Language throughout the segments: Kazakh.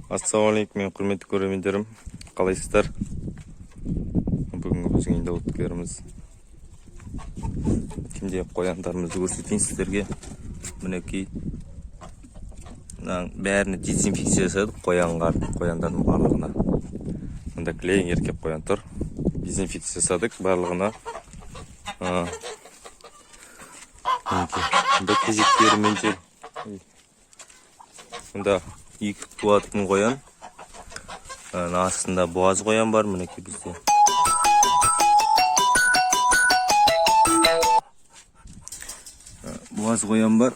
Ассалаумалейкум, мен құрметті көрермендерім. Қалайсыздар? Бүгінгі біздің енді өткеріміз. Кімде қояндарымызды көрсетейін сіздерге. Мінекей. Бәріне дезинфекция жасадық қояндардың барлығына. Мұнда кілең еркек қоян тұр. Дезинфекция жасадық барлығына. Мұнда кезектерімен жел. Мұнда екі туатын қоян. Астында буаз қоян бар, мінекей бізде. Буаз қоян бар.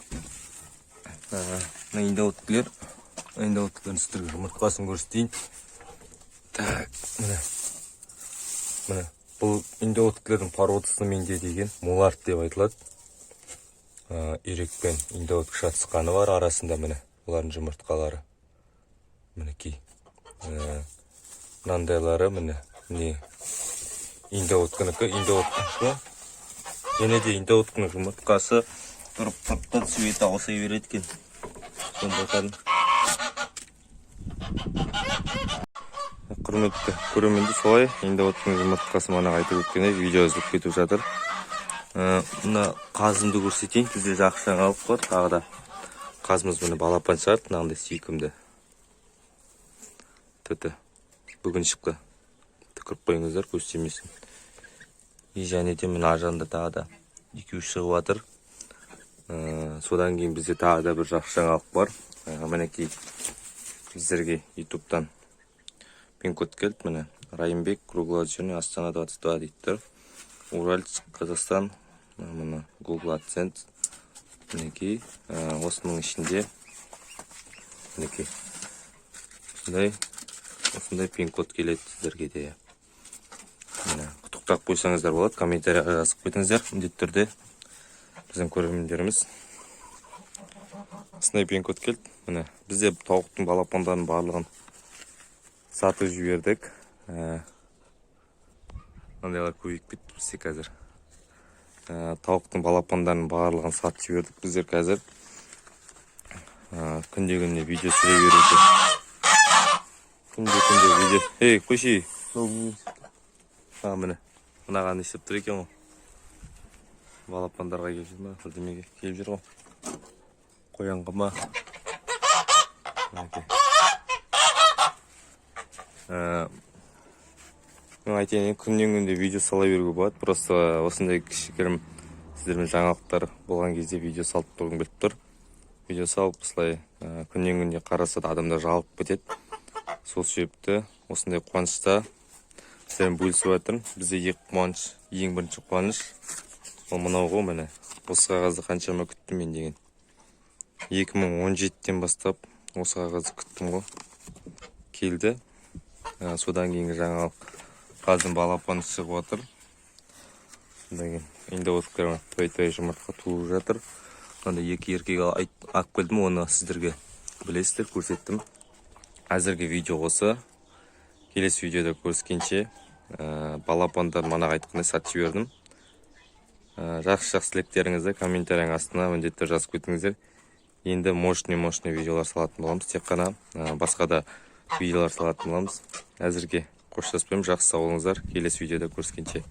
Айндауыттылар сіздерге жұмыртқасын көрсетейін. Так, міне. Бұл индауыттылардың пародысы менде деген мулард деп айтылады. Ирек пен индауыт шатысқаны бар арасында, міне. Олардың жұмыртқалары. Мінекей. Мынандайлары, міне. Индауыткінікі. Және де индауыткінің жұмыртқасы тұрып-тұрыптан светі ауысай береді екен. Сондай құрметті көрерменді солай индауыткінің жұмыртқасы мана айтып өткенде видео үзіліп кетіп жатыр. Мына қазымды көрсетейін. Бізде жақсы жаңалық бар. Тағы да қазымыз міне балапан шығарды, мынандай сүйкімді. Бүгін шықты. Түкіріп қойыңыздар, көстемесін. Және де мына ажанда тағы да 2-3 шығып жатыр. Содан кейін бізде тағы да бір жақсы жаңалық бар. Мінекей біздерге ютубтан пин-код келді. Міне Райымбек, круглоочерный, Астана 22 дейді. Уральск, Қазақстан, міне Google AdSense. Мінекей осының ішінде мінекей осындай пин-код келеді сіздерге де. Құттықтап қойсаңыздар болады, комментарияға жазып кетіңіздер. Міндетті түрде біздің көрермендеріміз осындай пин-код келді. Міне бізде тауықтың балапандарын барлығын сатып жібердік. Мындайлар көбейіп кетті бізде қазір. Тауықтың балапандарын барлығын сатып жібердік біздер қазір. Күнде-күнде видео түсіре беруде. Күнде-күнде видео. Көшей. Міне. Мынаған істеп тұр екен ғой. Балапандарға келіп жүр ма? Бірдемеге келіп жүр ғой. Қоянға ма? Мен айтайын, күннен-күнде видео сала беруге болады. Просто осындай кішігірім сіздермен жаңалықтар болған кезде видео салып тұрғым келіп тұр. Видео салып, осылай күннен-күнде қараса да адамдар жалып кетеді. Сол себепті осындай қуанышта сіздермен бөлісіп жатырмын. Бізде ең бірінші қуаныш ол мынау ғой, міне. Осы қағазды қаншама күттім мен деген. 2017-тен бастап осы қағазды күттім ғой. Келді. Содан кейінгі жаңалық қазір балапан шығып жатыр. Енді отқырма той-той жұмыртқа туып жатыр. Онда екі еркек алып келдім, оны сіздерге білесіздер, көрсеттім. Әзірге видео осы. Келесі видеода көріскенше балапандар мана айтқандай сатып жібердім. Жақсы тілектеріңізді комментарияң астына міндетті жазып кетіңіздер. Енді мощный видеолар салатын боламыз. Тек қана басқа да видеолар салатын боламыз. Әзірге қоштаспаймын. Жақсы сау болыңыздар. Келесі видеода көріскенше.